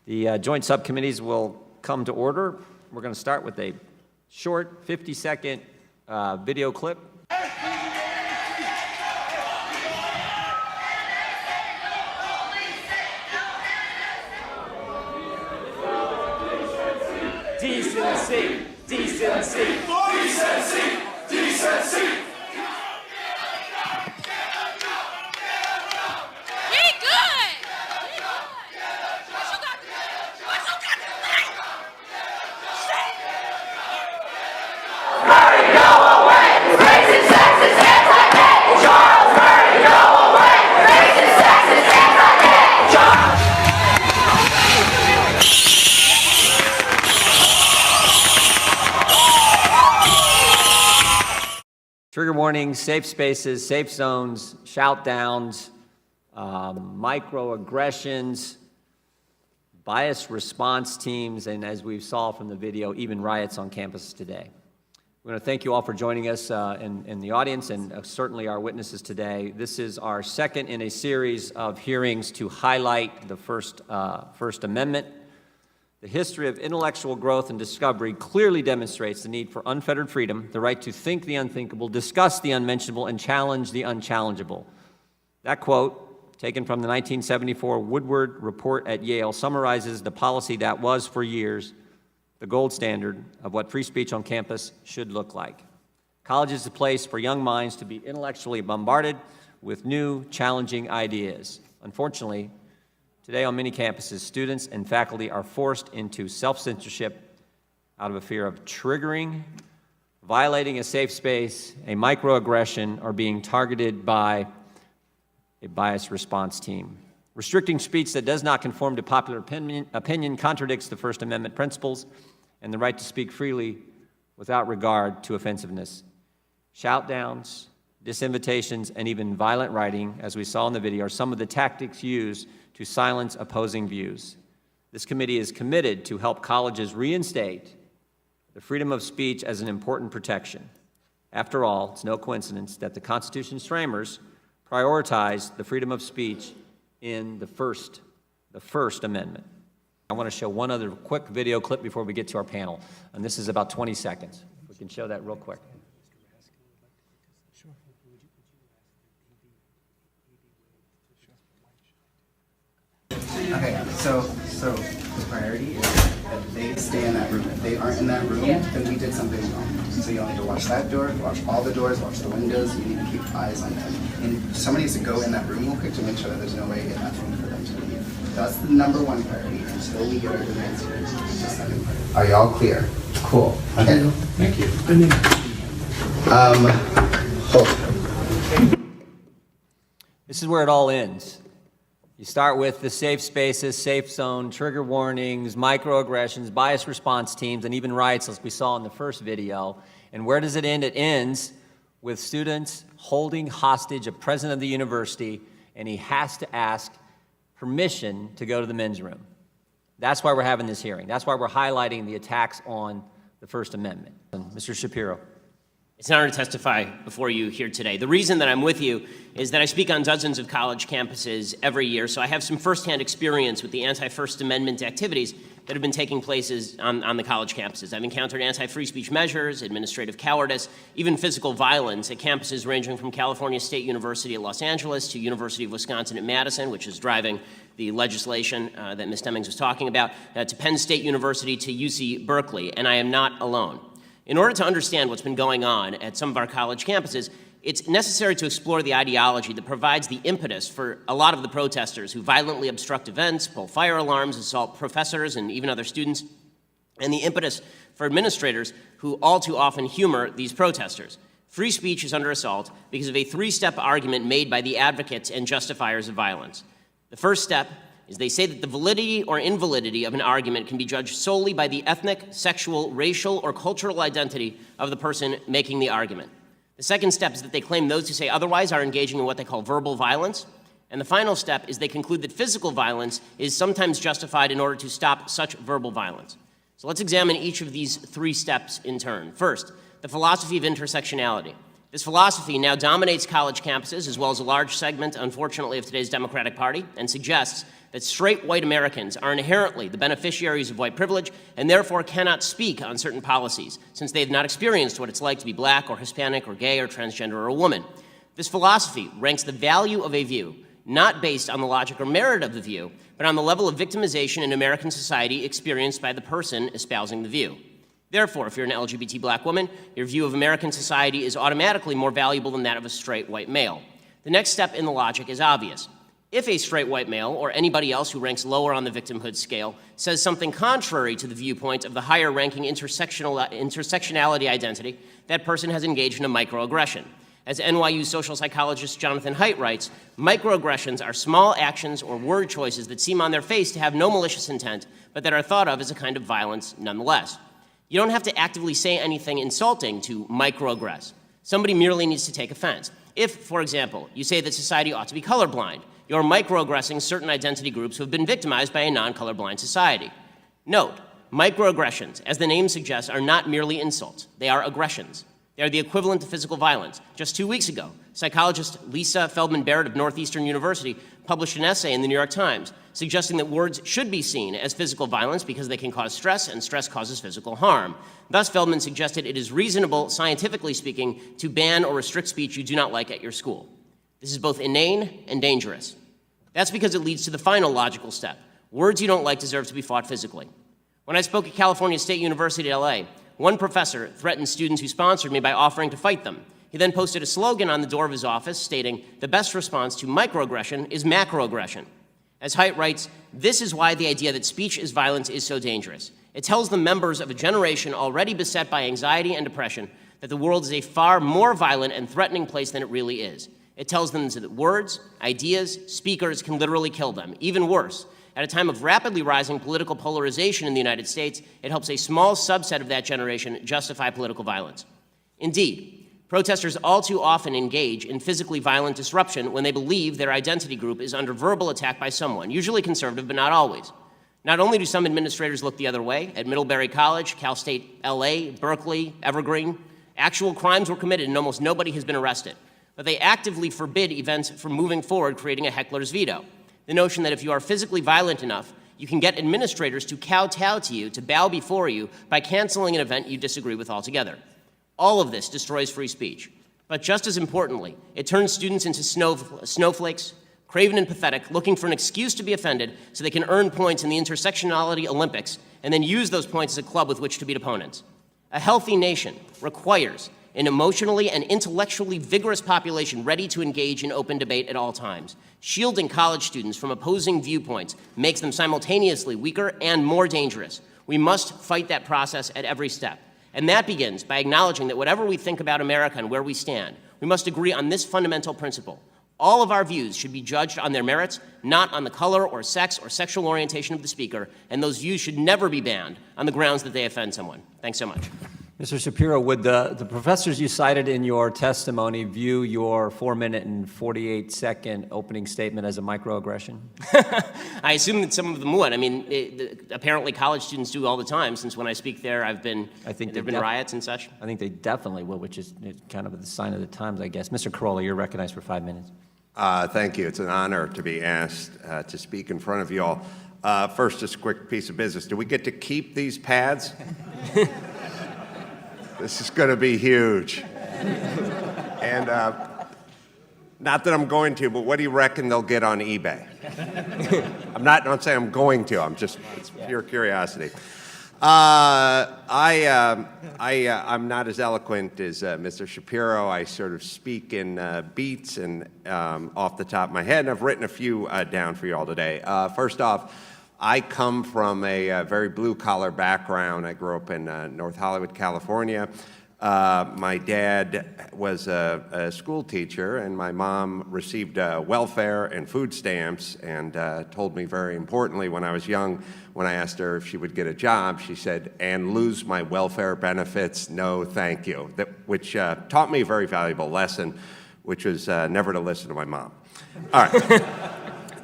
The joint subcommittees will come to order. We're going to start with a short 50-second video clip. Decency, decency, decency, decency. Trigger warnings, safe spaces, safe zones, shout downs, microaggressions, bias response teams, and as we saw from the video, even riots on campus today. We want to thank you all for joining us in the audience and certainly our witnesses today. This is our second in a series of hearings to highlight the First Amendment. The history of intellectual growth and discovery clearly demonstrates the need for unfettered freedom, the right to think the unthinkable, discuss the unmentionable, and challenge the unchallengeable. That quote, taken from the 1974 Woodward Report at Yale, summarizes the policy that was, for years, the gold standard of what free speech on campus should look like. College is a place for young minds to be intellectually bombarded with new, challenging ideas. Unfortunately, today on many campuses, students and faculty are forced into self-censorship out of a fear of triggering, violating a safe space, a microaggression, or being targeted by a bias response team. Restricting speech that does not conform to popular opinion contradicts the First Amendment principles and the right to speak freely without regard to offensiveness. Shout-downs, disinvitations, and even violent writing, as we saw in the video, are some of the tactics used to silence opposing views. This committee is committed to help colleges reinstate the freedom of speech as an important protection. After all, it's no coincidence that the Constitution's framers prioritized the freedom of speech in the First Amendment. I want to show one other quick video clip before we get to our panel, and this is about 20 seconds. If we can show that real quick. Okay, so the priority is that they stay in that room. If they aren't in that room, then we did something wrong. So you'll need to watch that door, watch all the doors, watch the windows. You need to keep eyes on them. And somebody needs to go in that room real quick to make sure that there's no way in that room for them to leave. That's the number one priority until we get our demands here. The second priority. Are y'all clear? Cool. Okay. Thank you. Hold. This is where it all ends. You start with the safe spaces, safe zone, trigger warnings, microaggressions, bias response teams, and even riots, as we saw in the first video. And where does it end? It ends with students holding hostage a president of the university, and he has to ask permission to go to the men's room. That's why we're having this hearing. That's why we're highlighting the attacks on the First Amendment. Mr. Shapiro. It's an honor to testify before you here today. The reason that I'm with you is that I speak on dozens of college campuses every year, so I have some firsthand experience with the anti-First Amendment activities that have been taking place on the college campuses. I've encountered anti-free speech measures, administrative cowardice, even physical violence at campuses ranging from California State University at Los Angeles to University of Wisconsin at Madison, which is driving the legislation that Ms. Demings was talking about, to Penn State University to UC Berkeley, and I am not alone. In order to understand what's been going on at some of our college campuses, it's necessary to explore the ideology that provides the impetus for a lot of the protesters who violently obstruct events, pull fire alarms, assault professors and even other students, and the impetus for administrators who all too often humor these protesters. Free speech is under assault because of a three-step argument made by the advocates and justifiers of violence. The first step is they say that the validity or invalidity of an argument can be judged solely by the ethnic, sexual, racial, or cultural identity of the person making the argument. The second step is that they claim those who say otherwise are engaging in what they call verbal violence. And the final step is they conclude that physical violence is sometimes justified in order to stop such verbal violence. So let's examine each of these three steps in turn. First, the philosophy of intersectionality. This philosophy now dominates college campuses as well as a large segment, unfortunately, of today's Democratic Party, and suggests that straight white Americans are inherently the beneficiaries of white privilege and therefore cannot speak on certain policies, since they have not experienced what it's like to be black or Hispanic or gay or transgender or a woman. This philosophy ranks the value of a view not based on the logic or merit of the view, but on the level of victimization in American society experienced by the person espousing the view. Therefore, if you're an LGBT black woman, your view of American society is automatically more valuable than that of a straight white male. The next step in the logic is obvious. If a straight white male, or anybody else who ranks lower on the victimhood scale, says something contrary to the viewpoint of the higher-ranking intersectionality identity, that person has engaged in a microaggression. As NYU social psychologist Jonathan Haidt writes, microaggressions are small actions or word choices that seem on their face to have no malicious intent, but that are thought of as a kind of violence nonetheless. You don't have to actively say anything insulting to microaggress. Somebody merely needs to take offense. If, for example, you say that society ought to be colorblind, you're microaggressing certain identity groups who have been victimized by a non-colorblind society. Note, microaggressions, as the name suggests, are not merely insults. They are aggressions. They are the equivalent of physical violence. Just 2 weeks ago, psychologist Lisa Feldman Barrett of Northeastern University published an essay in the New York Times suggesting that words should be seen as physical violence because they can cause stress, and stress causes physical harm. Thus, Feldman suggested it is reasonable, scientifically speaking, to ban or restrict speech you do not like at your school. This is both inane and dangerous. That's because it leads to the final logical step. Words you don't like deserve to be fought physically. When I spoke at California State University at LA, one professor threatened students who sponsored me by offering to fight them. He then posted a slogan on the door of his office stating, "The best response to microaggression is macroaggression." As Haidt writes, this is why the idea that speech is violence is so dangerous. It tells the members of a generation already beset by anxiety and depression that the world is a far more violent and threatening place than it really is. It tells them that words, ideas, speakers can literally kill them. Even worse, at a time of rapidly rising political polarization in the United States, it helps a small subset of that generation justify political violence. Indeed, protesters all too often engage in physically violent disruption when they believe their identity group is under verbal attack by someone, usually conservative, but not always. Not only do some administrators look the other way, at Middlebury College, Cal State LA, Berkeley, Evergreen, actual crimes were committed and almost nobody has been arrested. But they actively forbid events from moving forward, creating a heckler's veto. The notion that if you are physically violent enough, you can get administrators to kowtow to you, to bow before you, by canceling an event you disagree with altogether. All of this destroys free speech. But just as importantly, it turns students into snowflakes, craven and pathetic, looking for an excuse to be offended so they can earn points in the intersectionality Olympics and then use those points as a club with which to beat opponents. A healthy nation requires an emotionally and intellectually vigorous population ready to engage in open debate at all times. Shielding college students from opposing viewpoints makes them simultaneously weaker and more dangerous. We must fight that process at every step. And that begins by acknowledging that whatever we think about America and where we stand, we must agree on this fundamental principle. All of our views should be judged on their merits, not on the color or sex or sexual orientation of the speaker, and those views should never be banned on the grounds that they offend someone. Thanks so much. Mr. Shapiro, would the professors you cited in your testimony view your 4-minute and 48-second opening statement as a microaggression? I assume that some of them would. I mean, apparently college students do all the time, since when I speak there, there have been riots and such. I think they definitely will, which is kind of the sign of the times, I guess. Mr. Carolla, you're recognized for 5 minutes. Thank you. It's an honor to be asked to speak in front of you all. First, just a quick piece of business. Do we get to keep these pads? This is going to be huge. And not that I'm going to, but what do you reckon they'll get on eBay? I'm not saying I'm going to. It's pure curiosity. I'm not as eloquent as Mr. Shapiro. I sort of speak in beats and off the top of my head, and I've written a few down for you all today. First off, I come from a very blue-collar background. I grew up in North Hollywood, California. My dad was a school teacher, and my mom received welfare and food stamps, and told me very importantly when I was young, when I asked her if she would get a job, she said, "And lose my welfare benefits? No, thank you," which taught me a very valuable lesson, which was never to listen to my mom. All right.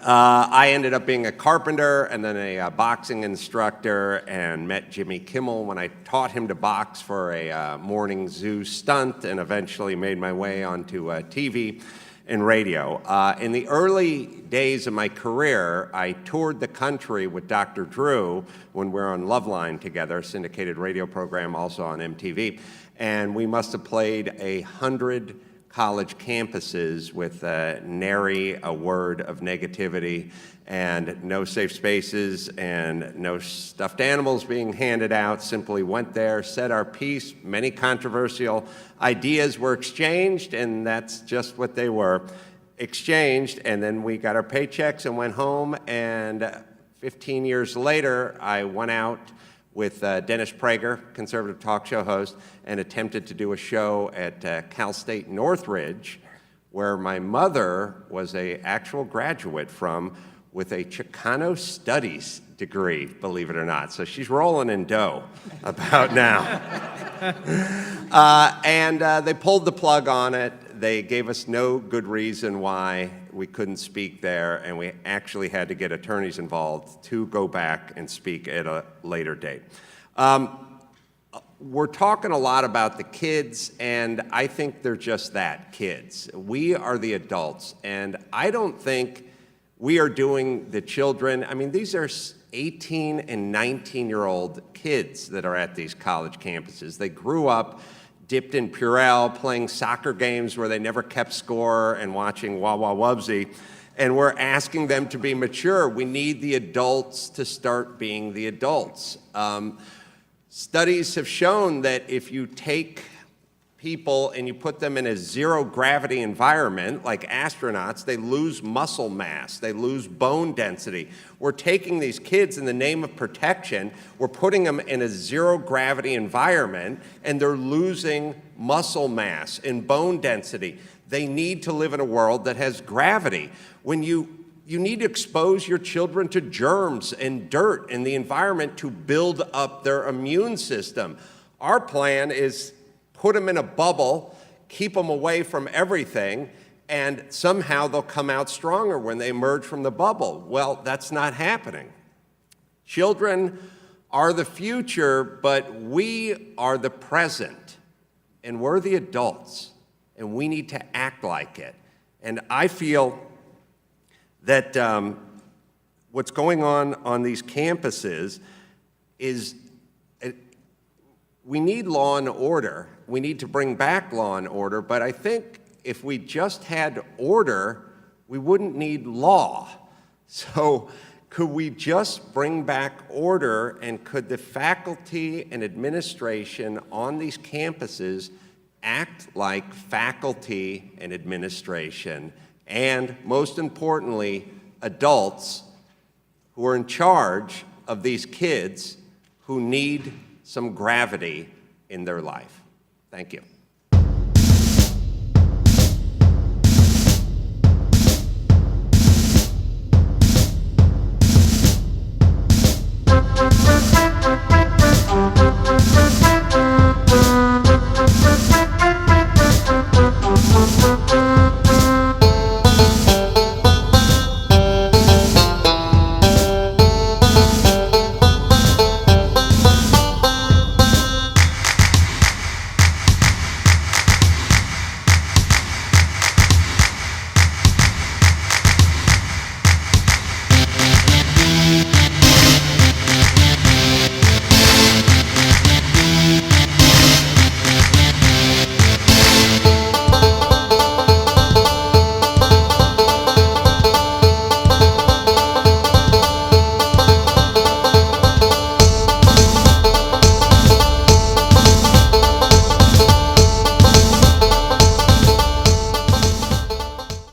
I ended up being a carpenter and then a boxing instructor, and met Jimmy Kimmel when I taught him to box for a morning zoo stunt, and eventually made my way onto TV and radio. In the early days of my career, I toured the country with Dr. Drew when we were on Loveline together, a syndicated radio program also on MTV, and we must have played 100 college campuses with nary a word of negativity, and no safe spaces and no stuffed animals being handed out. Simply went there, said our piece. Many controversial ideas were exchanged, and that's just what they were, exchanged, and then we got our paychecks and went home. And 15 years later, I went out with Dennis Prager, conservative talk show host, and attempted to do a show at Cal State Northridge, where my mother was an actual graduate from, with a Chicano Studies degree, believe it or not. So she's rolling in dough about now. And they pulled the plug on it. They gave us no good reason why we couldn't speak there, and we actually had to get attorneys involved to go back and speak at a later date. We're talking a lot about the kids, and I think they're just that, kids. We are the adults, and I don't think we are doing the children. I mean, these are 18 and 19-year-old kids that are at these college campuses. They grew up dipped in Purell, playing soccer games where they never kept score, and watching Wah Wah Wubsy. And we're asking them to be mature. We need the adults to start being the adults. Studies have shown that if you take people and you put them in a zero-gravity environment, like astronauts, they lose muscle mass, they lose bone density. We're taking these kids in the name of protection, we're putting them in a zero-gravity environment, and they're losing muscle mass and bone density. They need to live in a world that has gravity. When you need to expose your children to germs and dirt in the environment to build up their immune system. Our plan is put them in a bubble, keep them away from everything, and somehow they'll come out stronger when they emerge from the bubble. Well, that's not happening. Children are the future, but we are the present, and we're the adults, and we need to act like it. And I feel that what's going on these campuses is we need law and order. We need to bring back law and order, but I think if we just had order, we wouldn't need law. So could we just bring back order, and could the faculty and administration on these campuses act like faculty and administration, and most importantly, adults who are in charge of these kids who need some gravity in their life? Thank you.